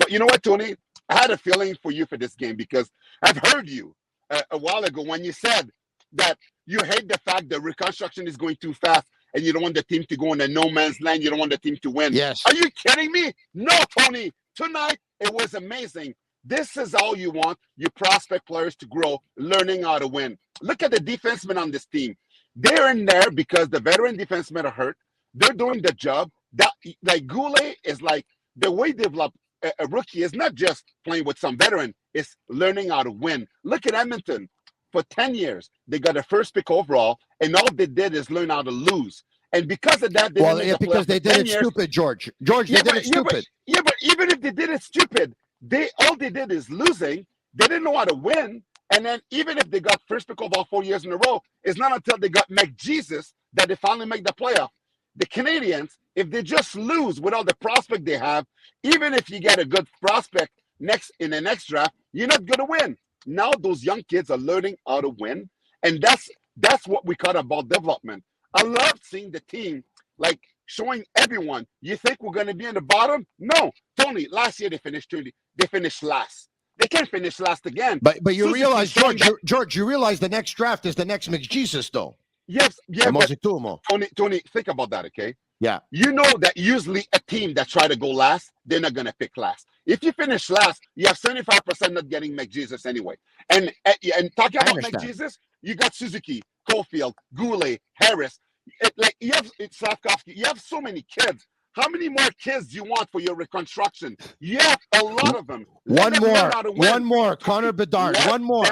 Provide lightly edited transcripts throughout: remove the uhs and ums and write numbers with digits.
You know what, Tony? I had a feeling for you for this game because I've heard you a while ago when you said that you hate the fact that reconstruction is going too fast and you don't want the team to go in a no man's land. You don't want the team to win. Yes. Are you kidding me? No, Tony. Tonight, it was amazing. This is all you want. You prospect players to grow, learning how to win. Look at the defensemen on this team. They're in there because the veteran defensemen are hurt. They're doing the job. That, like Goulet is like the way they develop a rookie is not just playing with some veteran, it's learning how to win. Look at Edmonton. For 10 years, they got a first pick overall, and all they did is learn how to lose. And because of that, because they did it stupid, George. They did it stupid. But even if they did it stupid, all they did is losing. They didn't know how to win. And then even if they got first pick overall 4 years in a row, it's not until they got McJesus that they finally make the playoff. The Canadiens, if they just lose with all the prospect they have, even if you get a good prospect in the next draft, you're not going to win. Now those young kids are learning how to win, and that's what we call about development. I love seeing the team like showing everyone. You think we're going to be in the bottom? No, Tony. Last year they finished 30. They finished last. They can't finish last again. But you realize, George, you realize the next draft is the next McJesus, though. Yes, yeah. But Tony, think about that, okay? Yeah. You know that usually a team that try to go last, they're not going to pick last. If you finish last, you have 75% not getting McJesus anyway. And talking about McJesus, you got Suzuki, Caulfield, Goulet, Harris. You have Slavkovsky. You have so many kids. How many more kids do you want for your reconstruction? You have a lot of them. One more. Connor Bedard. One more.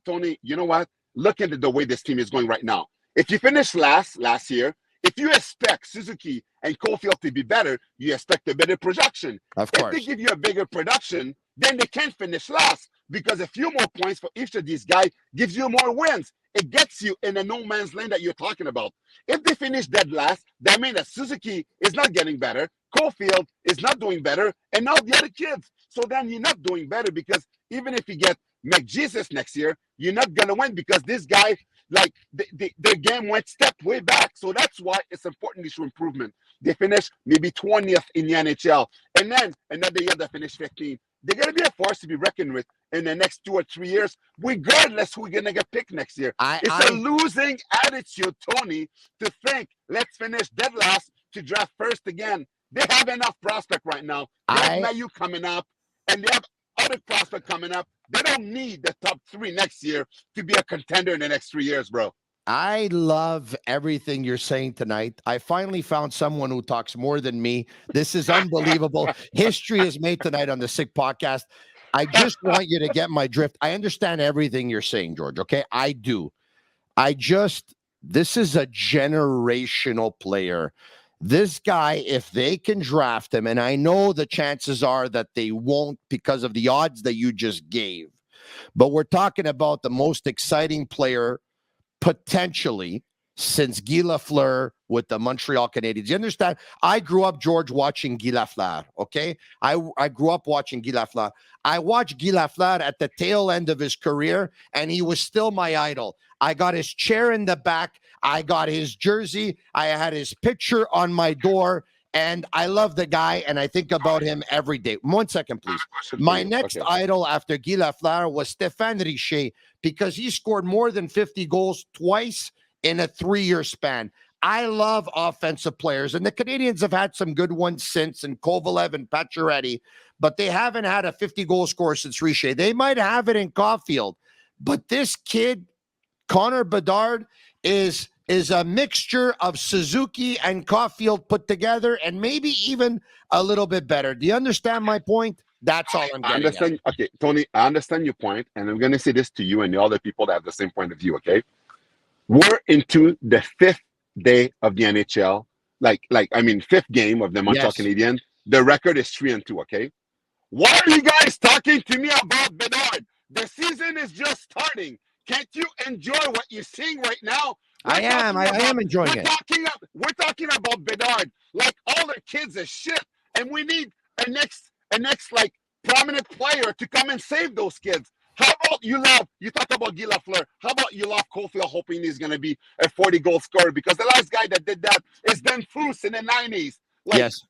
Tony, you know what? Look at the way this team is going right now. If you finish last year, if you expect Suzuki and Caulfield to be better, you expect a better production. Of course. If they give you a bigger production, then they can't finish last because a few more points for each of these guys gives you more wins. It gets you in a no man's land that you're talking about. If they finish dead last, that means that Suzuki is not getting better, Caulfield is not doing better, and now the other kids. So then you're not doing better because even if you get McJesus next year, you're not going to win because this guy, like, their game went step way back. So that's why it's important to show improvement. They finished maybe 20th in the NHL. And then another year they finished 15th. They're going to be a force to be reckoned with in the next 2 or 3 years, regardless who we're going to get picked next year. It's a losing attitude, Tony, to think, let's finish dead last to draft first again. They have enough prospect right now. They have Mayu coming up, and they have other prospect coming up. They don't need the top 3 next year to be a contender in the next 3 years, bro. I love everything you're saying tonight. I finally found someone who talks more than me. This is unbelievable. History is made tonight on the Sick Podcast. I just want you to get my drift. I understand everything you're saying, George, okay? I do. This is a generational player. This guy, if they can draft him, and I know the chances are that they won't because of the odds that you just gave, but we're talking about the most exciting player potentially since Guy Lafleur with the Montreal Canadiens. You understand? I grew up, George, watching Guy Lafleur, okay? I grew up watching Guy Lafleur. I watched Guy Lafleur at the tail end of his career, and he was still my idol. I got his chair in the back. I got his jersey. I had his picture on my door, and I love the guy, and I think about him every day. 1 second, please. My next idol after Guy Lafleur was Stéphane Richer because he scored more than 50 goals twice in a 3-year span. I love offensive players, and the Canadiens have had some good ones since, and Kovalev and Pacioretty, but they haven't had a 50-goal scorer since Richer. They might have it in Caulfield, but this kid, Connor Bedard, is a mixture of Suzuki and Caulfield put together, and maybe even a little bit better. Do you understand my point? That's all I'm getting at. Okay, Tony, I understand your point, and I'm going to say this to you and the other people that have the same point of view, okay? We're into the 5th day of the NHL, fifth game of the Montreal Canadiens. The record is 3-2, okay? Why are you guys talking to me about Bedard? The season is just starting. Can't you enjoy what you're seeing right now? I am enjoying it. We're talking about Bedard. Like, all the kids are shit, and we need a next like prominent player to come and save those kids. How about you talk about Guy Lafleur. How about you love Caulfield hoping he's going to be a 40-goal scorer? Because the last guy that did that is Ben Foose in the 90s.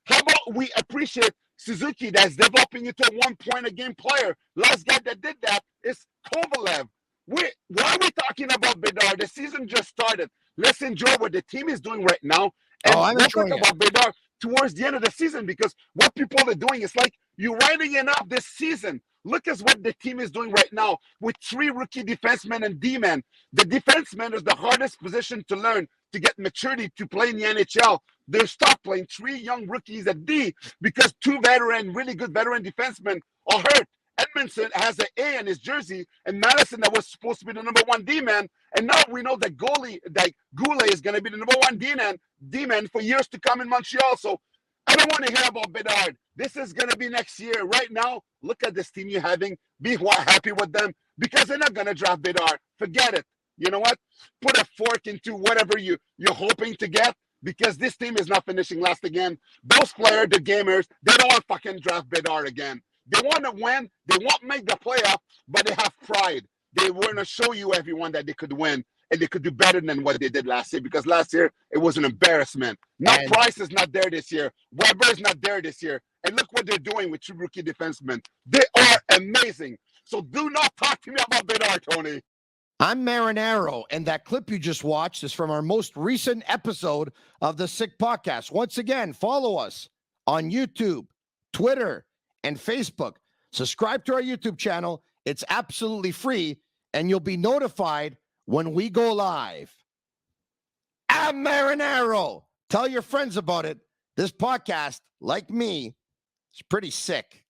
How about we appreciate Suzuki that's developing into a 1 point a game player. Last guy that did that is Kovalev. Why are we talking about Bedard? The season just started. Let's enjoy what the team is doing right now. And I'm let's talk enjoying it. about Bedard towards the end of the season, because what people are doing is like you're writing it up this season. Look at what the team is doing right now with 3 rookie defensemen and D-men. The defenseman is the hardest position to learn, to get maturity, to play in the NHL. They're stopped playing 3 young rookies at D because 2 veteran, really good veteran defensemen are hurt. Edmondson has an A in his jersey, and Madison, that was supposed to be the number 1 D-man, and now we know that Goulet is going to be the number 1 D-man for years to come in Montreal. So I don't want to hear about Bedard. This is going to be next year. Right now, look at this team you're having. Be happy with them, because they're not going to draft Bedard. Forget it. You know what? Put a fork into whatever you're hoping to get, because this team is not finishing last again. Those players, the gamers, they don't want to fucking draft Bedard again. They want to win. They won't make the playoff, but they have pride. They want to show you, everyone, that they could win and they could do better than what they did last year, because last year it was an embarrassment. Price is not there this year. Weber is not there this year. And look what they're doing with 2 rookie defensemen. They are amazing. So do not talk to me about Bedard, Tony. I'm Marinaro, and that clip you just watched is from our most recent episode of the Sick Podcast. Once again, follow us on YouTube, Twitter, and Facebook. Subscribe to our YouTube channel. It's absolutely free, and you'll be notified when we go live. I'm Marinaro. Tell your friends about it. This podcast, like me, is pretty sick.